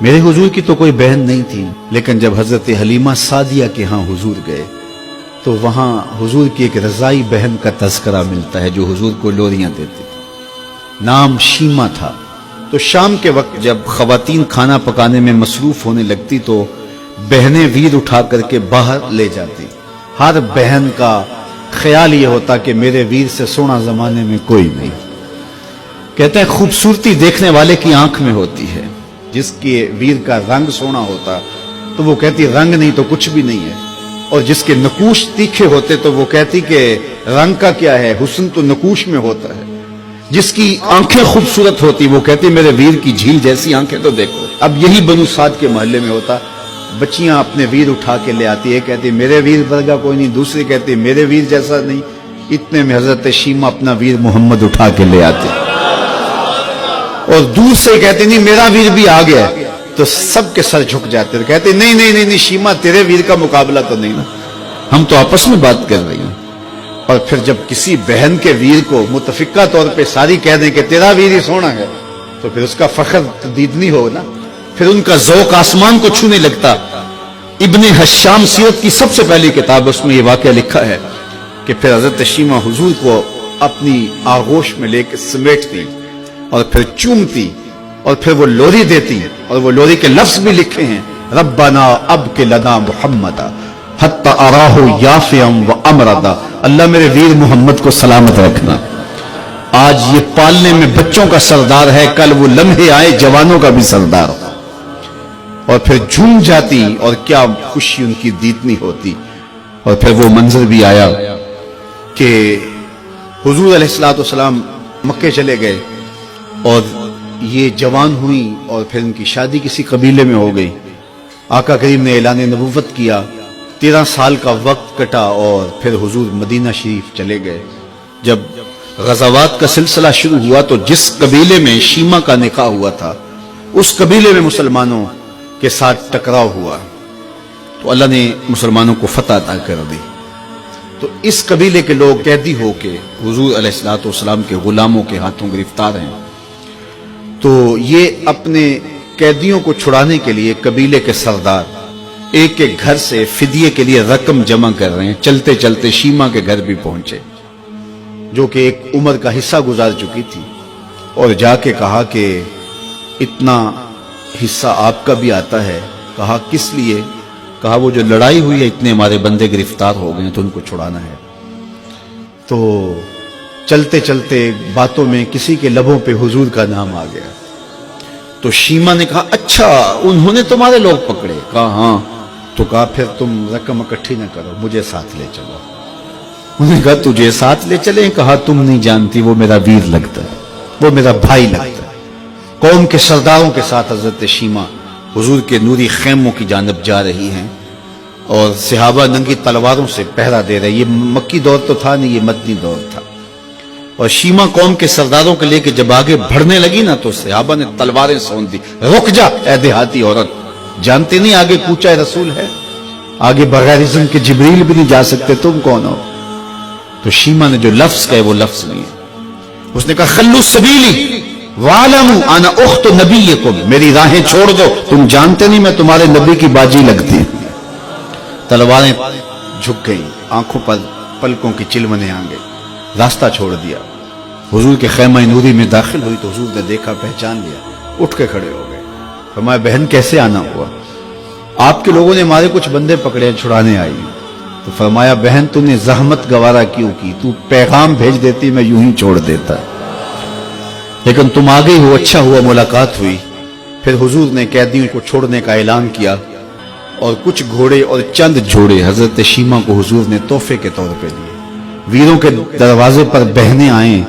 میرے हुजूर की तो कोई बहन नहीं थी, लेकिन जब हजरत हलीमा सादिया के यहाँ हुजूर गए तो वहां हुजूर की एक रजाई बहन का तज़किरा मिलता है जो हुजूर को लोरियां देती थी। नाम शीमा था। तो शाम के वक्त जब खवातीन खाना पकाने में मसरूफ होने लगती तो बहनें वीर उठा करके बाहर ले जाती। हर बहन का ख्याल ये होता कि मेरे वीर से सोना जमाने में कोई नहीं। कहते हैं खूबसूरती देखने वाले की आंख में होती है। जिसके वीर का रंग सोना होता तो वो कहती रंग नहीं तो कुछ भी नहीं है, और जिसके नकूश तीखे होते तो वो कहती कि रंग का क्या है, हुस्न तो नकूश में होता है। जिसकी आंखें खूबसूरत होती वो कहती मेरे वीर की झील जैसी आंखें तो देखो। अब यही बनु साद के मोहल्ले में होता। बच्चियां अपने वीर उठा के ले आती है, कहती मेरे वीर वर्गा कोई नहीं, दूसरी कहती मेरे वीर जैसा नहीं। इतने में हजरत शीमा अपना वीर मोहम्मद उठा के ले आते और दूर से कहते नहीं मेरा वीर भी आ गया, तो सबके सर झुक जाते और कहते नहीं नहीं नहीं नहीं शीमा तेरे वीर का मुकाबला तो नहीं ना, हम तो आपस में बात कर रही हैं। और फिर जब किसी बहन के वीर को मुतफिका तौर पे सारी कह दें कि तेरा वीर ही सोना है, तो फिर उसका फख्र तदीदनी हो ना, फिर उनका ज़ौक़ आसमान को छूने लगता। इब्ने हश्शाम सीरत की सबसे पहली किताब, उसमें ये वाक़या लिखा है कि फिर हजरत शीमा हुजूर को अपनी आगोश में लेकर समेटती और फिर चूमती और फिर वो लोरी देती, और वो लोरी के लफ्ज भी लिखे हैं, रब्बना अब के लना मुहम्मदा हत्ता अराहु याफियम व अमरदा, अल्लाह मेरे वीर मोहम्मद को सलामत रखना। आज ये पालने में बच्चों का सरदार है, कल वो लम्हे आए जवानों का भी सरदार हो। और फिर झूम जाती और क्या खुशी उनकी दीदनी होती। और फिर वो मंजर भी आया कि हुजूर अलैहिस्सलाम मक्के चले गए और ये जवान हुई और फिर उनकी शादी किसी कबीले में हो गई। आका करीम ने ऐलान नबुव्वत किया, 13 साल का वक्त कटा और फिर हुजूर मदीना शरीफ चले गए। जब गज़ावात का सिलसिला शुरू हुआ तो जिस कबीले में शीमा का निकाह हुआ था उस कबीले में मुसलमानों के साथ टकराव हुआ तो अल्लाह ने मुसलमानों को फतह अता कर दी। तो इस कबीले के लोग कैदी होके हुजूर अलैहिस्सलाम के गुलामों के हाथों गिरफ्तार हैं। तो ये अपने कैदियों को छुड़ाने के लिए कबीले के सरदार एक एक घर से फिदिये के लिए रकम जमा कर रहे हैं। चलते चलते शीमा के घर भी पहुंचे जो कि एक उम्र का हिस्सा गुजार चुकी थी, और जाके कहा कि इतना हिस्सा आपका भी आता है। कहा किस लिए? कहा वो जो लड़ाई हुई है इतने हमारे बंदे गिरफ्तार हो गए तो उनको छुड़ाना है। तो चलते चलते बातों में किसी के लबों पे हुजूर का नाम आ गया। तो शीमा ने कहा अच्छा उन्होंने तुम्हारे लोग पकड़े? कहा हाँ। तो कहा फिर तुम रकम इकट्ठी न करो, मुझे साथ ले चलो। उन्होंने कहा तुझे साथ ले चले? कहा तुम नहीं जानती वो मेरा वीर लगता है, वो मेरा भाई लगता है। कौम के सरदारों के साथ हजरत शीमा हुजूर के नूरी खेमों की जानब जा रही हैं और सहाबा नंगी तलवारों से पहरा दे रहे। ये मक्की दौर तो था नहीं, ये मदनी दौर था। और शीमा कौम के सरदारों के लेके जब आगे बढ़ने लगी ना तो सहाबा ने तलवारें सौंप दी। रुक जा ऐ देहाती औरत, जानते नहीं आगे कूचा रसूल है, आगे बगैर इज़्न के जिब्रील भी नहीं जा सकते, तुम कौन हो? तो शीमा ने जो लफ्ज कहे वो लफ्ज नहीं है। उसने कहा खल्लू सबीली वालमू आना उख्त नबीयकुम, मेरी राहें छोड़ दो, तुम जानते नहीं मैं तुम्हारे नबी की बाजी लगती हूं। तलवारें झुक गई, आंखों पर पलकों की चिलमने आ गई, रास्ता छोड़ दिया। हुजूर के खैमा नूरी में दाखिल हुई तो हुजूर ने देखा, पहचान लिया, उठ के खड़े हो गए। फरमाया बहन कैसे आना हुआ? आपके लोगों ने हमारे कुछ बंदे पकड़े, छुड़ाने आई। तो फरमाया बहन तूने जहमत गवारा क्यों की? तू पैगाम भेज देती मैं यूं ही छोड़ देता, लेकिन तुम आ गई हो, अच्छा हुआ मुलाकात हुई। फिर हुजूर ने कैदियों को छोड़ने का ऐलान किया और कुछ घोड़े और चंद जोड़े हजरत शीमा को हुजूर ने तोहफे के तौर पे दिए। वीरों के दरवाजे पर बहने आए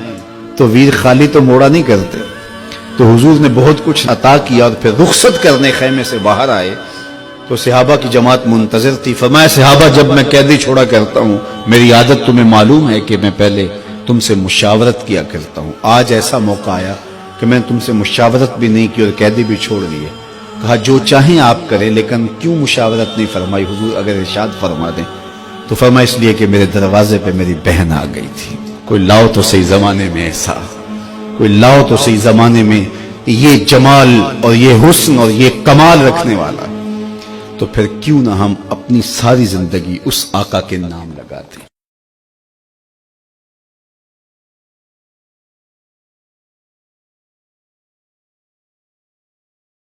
तो वीर खाली तो मोड़ा नहीं करते, तो हुजूर ने बहुत कुछ अता किया। और फिर रुखसत करने खैमे से बाहर आए तो सहाबा की जमात मुंतजर थी। फरमाया सहाबा जब मैं कैदी छोड़ा करता हूँ मेरी आदत तुम्हें मालूम है कि मैं पहले तुमसे मुशावरत किया करता हूं। आज ऐसा मौका आया कि मैंने तुमसे मुशावरत भी नहीं की और कैदी भी छोड़ दिए। कहा जो चाहें आप करें, लेकिन क्यों मुशावरत नहीं फरमाई? हुजूर अगर इरशाद फरमा दें। तो फरमाया इसलिए कि मेरे दरवाजे पे मेरी बहन आ गई थी। कोई लाओ तो सही जमाने में ऐसा, कोई लाओ तो सही जमाने में یہ جمال اور یہ حسن اور یہ کمال رکھنے والا، تو پھر کیوں نہ ہم اپنی ساری زندگی اس آقا کے نام لگاتے ہیں۔